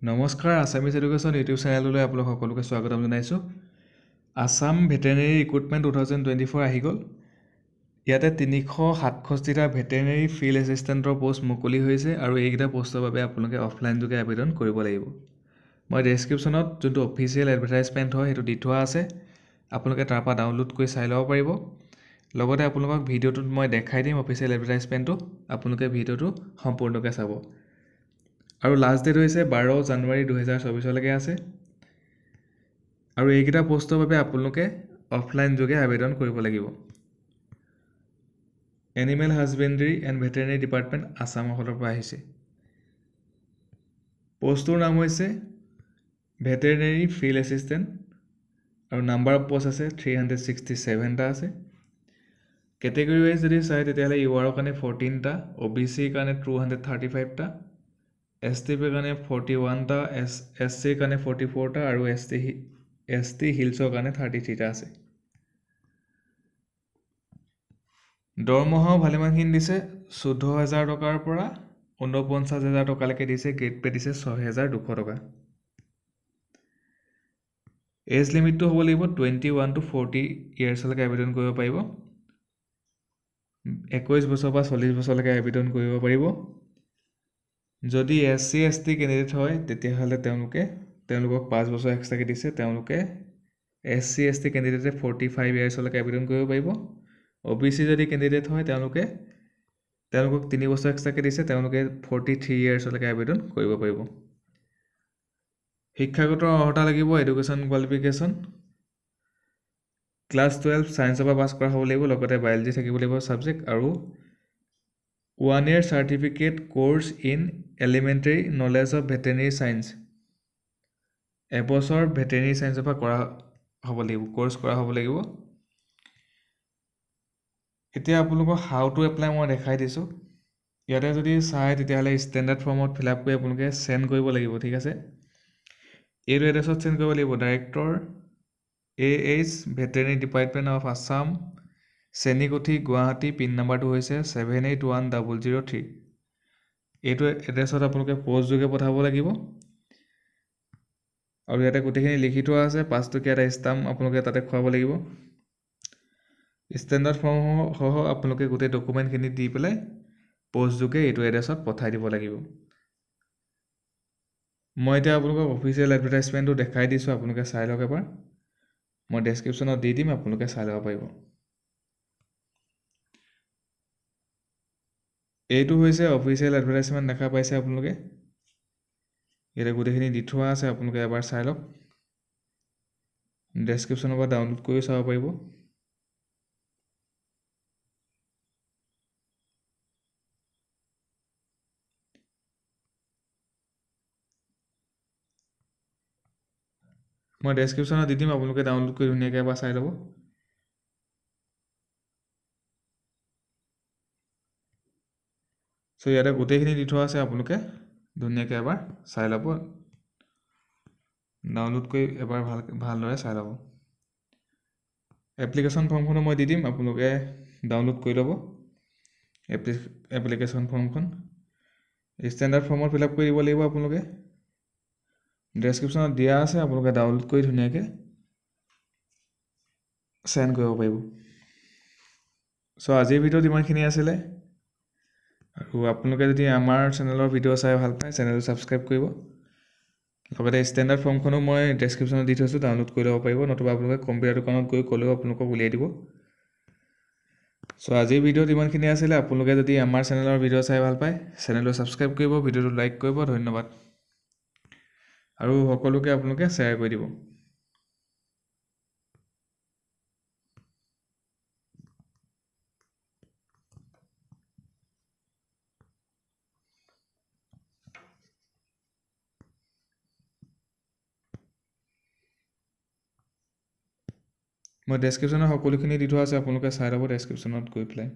নমস্কাৰ Assamese education YouTube চেনেললৈ আপোনালোক সকলোকে স্বাগতম জনাইছোঁ। আছাম ভেটেনেৰী ৰিক্ৰুটমেণ্ট 2024 আহি গ'ল। ইয়াতে 367টা ভেটেনেৰী ফিল্ড এছিষ্টেণ্টৰ পোষ্ট মুকলি হৈছে আৰু এইকেইটা পোষ্টৰ বাবে আপোনালোকে অফলাইন যোগে আবেদন কৰিব লাগিব। মই ডেছক্ৰিপশ্যনত যোনটো অফিচিয়েল এডভাৰটাইজমেণ্ট হয় সেইটো দি থোৱা আছে, আপোনালোকে তাৰ পৰা ডাউনলোড কৰি চাই ল'ব পাৰিব। লগতে আপোনালোকক ভিডিঅ'টোত মই দেখাই দিম অফিচিয়েল এডভাৰটাইজমেণ্টটো, আপোনালোকে ভিডিঅ'টো সম্পূৰ্ণকৈ চাব। আৰু লাষ্ট ডেট হৈছে 12 জানুৱাৰী 2024লৈকে আছে। আৰু এইকেইটা পোষ্টৰ বাবে আপোনালোকে অফলাইন যোগে আবেদন কৰিব লাগিব। এনিমেল হাজবেণ্ডাৰী এণ্ড ভেটেৰিনেৰী ডিপাৰ্টমেণ্ট আছামৰ ফালৰ পৰা আহিছে। পোষ্টটোৰ নাম হৈছে ভেটেৰিনেৰী ফিল্ড এছিষ্টেণ্ট আৰু নাম্বাৰ অফ পোষ্ট আছে 367টা আছে। কেটেগৰী ৱাইজ যদি চাই তেতিয়াহ'লে ইউআৰৰ কাৰণে 14টা, OBCৰ কাৰণে 235টা, STৰ কাৰণে 41টা, SCৰ কাৰণে 44টা আৰু ST হিলছৰ কাৰণে 33টা আছে। দৰমহাও ভালেমানখিনি দিছে, 14,000 টকাৰ পৰা 49,000 টকালৈকে দিছে। গ্ৰেড পে দিছে 6,200 টকা। এজ লিমিটটো হ'ব লাগিব 21 to 40 ইয়াৰ্ছলৈকে আবেদন কৰিব পাৰিব। 21 বছৰ পৰা 40 বছৰলৈকে আবেদন কৰিব পাৰিব। যদি SC ST কেণ্ডিডেট হয় তেতিয়াহ'লে তেওঁলোকক 5 বছৰ এক্সট্ৰাকৈ দিছে। তেওঁলোকে SC ST কেণ্ডিডেটে 45 ইয়াৰ্ছলৈকে আবেদন কৰিব পাৰিব। OBC যদি কেণ্ডিডেট হয় তেওঁলোকক 3 বছৰ এক্সট্ৰাকৈ দিছে। তেওঁলোকে 43 ইয়াৰ্ছলৈকে আবেদন কৰিব পাৰিব। শিক্ষাগত অৰ্হতা লাগিব, এডুকেশ্যন কোৱালিফিকেশ্যন ক্লাছ 12 ছায়েন্সৰ পৰা পাছ কৰা হ'ব লাগিব। লগতে বায়'লজি থাকিব লাগিব ছাবজেক্ট আৰু 1 year certificate course in elementary knowledge of veterinary science, এবছৰ ভেটেৰিনেৰী ছায়েন্সৰ পৰা কৰা হ'ব লাগিব, কোৰ্চ কৰা হ'ব লাগিব। এতিয়া আপোনালোকক হাউ টু এপ্লাই মই দেখাই দিছোঁ। ইয়াতে যদি চাই তেতিয়াহ'লে ষ্টেণ্ডাৰ্ড ফৰ্মত ফিল আপ কৰি আপোনালোকে চেণ্ড কৰিব লাগিব, ঠিক আছে। এইটো এড্ৰেছত চেণ্ড কৰিব লাগিব, director AH veterinary department of Assam, Chenikuthi, Guwahati. Pin নাম্বাৰটো হৈছে 781003। এইটো এড্ৰেছত আপোনালোকে পোষ্ট যোগে পঠাব লাগিব। আৰু ইয়াতে গোটেইখিনি লিখি থোৱা আছে, 5 টকীয়া এটা ষ্টাম্প আপোনালোকে তাতে খুৱাব লাগিব। ষ্টেণ্ডাৰ্ড ফৰ্মসহ আপোনালোকে গোটেই ডকুমেণ্টখিনি দি পেলাই পোষ্ট যোগে এইটো এড্ৰেছত পঠাই দিব লাগিব। মই এতিয়া আপোনালোকক অফিচিয়েল এডভাৰটাইজমেণ্টটো দেখাই দিছোঁ, আপোনালোকে চাই লওক এবাৰ। মই ডেছক্ৰিপশ্যনত দি দিম, আপোনালোকে চাই ল'ব পাৰিব। এইটো হৈছে অফিচিয়েল এডভাৰটাইজমেণ্ট, দেখা পাইছে আপোনালোকে। ইয়াতে গোটেইখিনি দি থোৱা আছে, আপোনালোকে এবাৰ চাই লওক। ডেছক্ৰিপশ্যনৰ পৰা ডাউনলোড কৰি চাব পাৰিব। মই ডেছক্ৰিপশ্যনত দি দিম, আপোনালোকে ডাউনলোড কৰি ধুনীয়াকৈ এবাৰ চাই ল'ব। চ' ইয়াতে গোটেইখিনি দি থোৱা আছে, আপোনালোকে ধুনীয়াকৈ এবাৰ চাই ল'ব, ডাউনলোড কৰি এবাৰ ভালদৰে চাই ল'ব। এপ্লিকেশ্যন ফৰ্মখনো মই দি দিম, আপোনালোকে ডাউনলোড কৰি ল'ব এপ্লিকেশ্যন ফৰ্মখন। ষ্টেণ্ডাৰ্ড ফৰ্মত ফিল আপ কৰি দিব লাগিব আপোনালোকে। ডেছক্ৰিপশ্যনত দিয়া আছে, আপোনালোকে ডাউনলোড কৰি ধুনীয়াকৈ চেণ্ড কৰিব পাৰিব। চ' আজিৰ ভিডিঅ'ত ইমানখিনি আছিলে। আৰু আপোনালোকে যদি আমাৰ চেনেলৰ ভিডিঅ' চাই ভাল পায়, চেনেলটো ছাবস্ক্ৰাইব কৰিব। লগতে ষ্টেণ্ডাৰ্ড ফৰ্মখনো মই ডেছক্ৰিপশ্যনত দি থৈছোঁ, ডাউনলোড কৰি ল'ব পাৰিব। নতুবা আপোনালোকে কম্পিউটাৰ দোকানত গৈ ক'লেও আপোনালোকক উলিয়াই দিব। চ' আজিৰ ভিডিঅ'ত ইমানখিনি আছিলে। আপোনালোকে যদি আমাৰ চেনেলৰ ভিডিঅ' চাই ভাল পায়, চেনেলটো ছাবস্ক্ৰাইব কৰিব, ভিডিঅ'টো লাইক কৰিব। ধন্যবাদ। আৰু সকলোকে আপোনালোকে শ্বেয়াৰ কৰি দিব। মই ডেছক্ৰিপশ্যনত সকলোখিনি দি থোৱা আছে, আপোনালোকে চাই ল'ব ডেছক্ৰিপশ্যনত গৈ পেলাই।